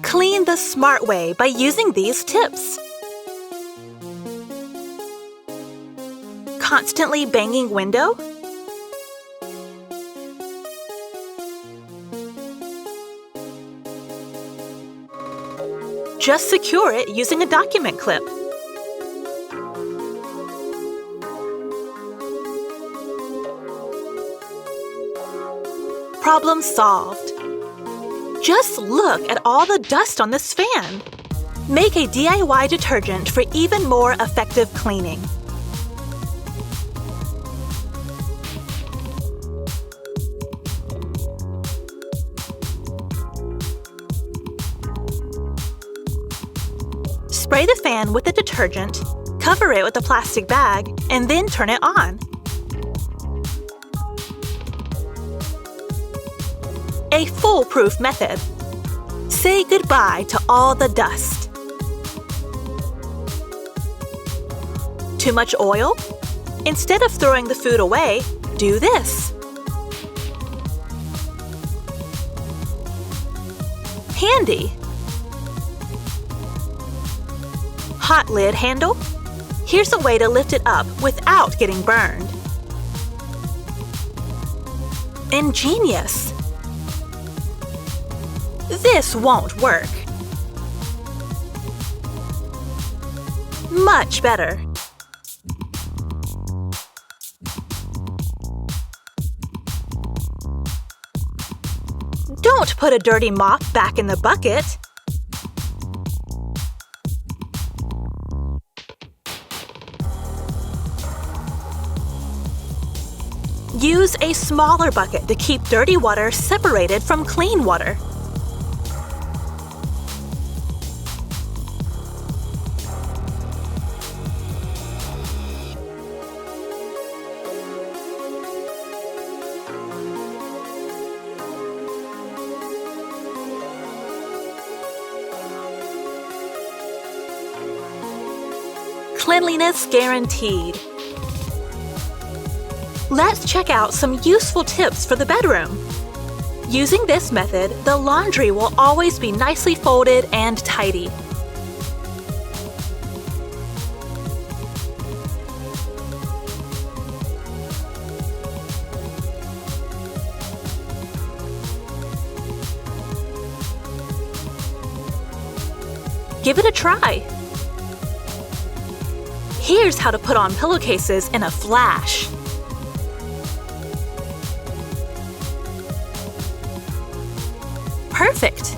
Clean the smart way by using these tips. Constantly banging window? Just secure it using a document clip. Problem solved. Just look at all the dust on this fan. Make a DIY detergent for even more effective cleaning. Spray the fan with the detergent, cover it with a plastic bag, and then turn it on. A foolproof method. Say goodbye to all the dust. Too much oil? Instead of throwing the food away, do this. Handy. Hot lid handle? Here's a way to lift it up without getting burned. Ingenious! This won't work. Much better. Don't put a dirty mop back in the bucket. Use a smaller bucket to keep dirty water separated from clean water. Cleanliness guaranteed. Let's check out some useful tips for the bedroom. Using this method, the laundry will always be nicely folded and tidy. Give it a try. Here's how to put on pillowcases in a flash. Perfect!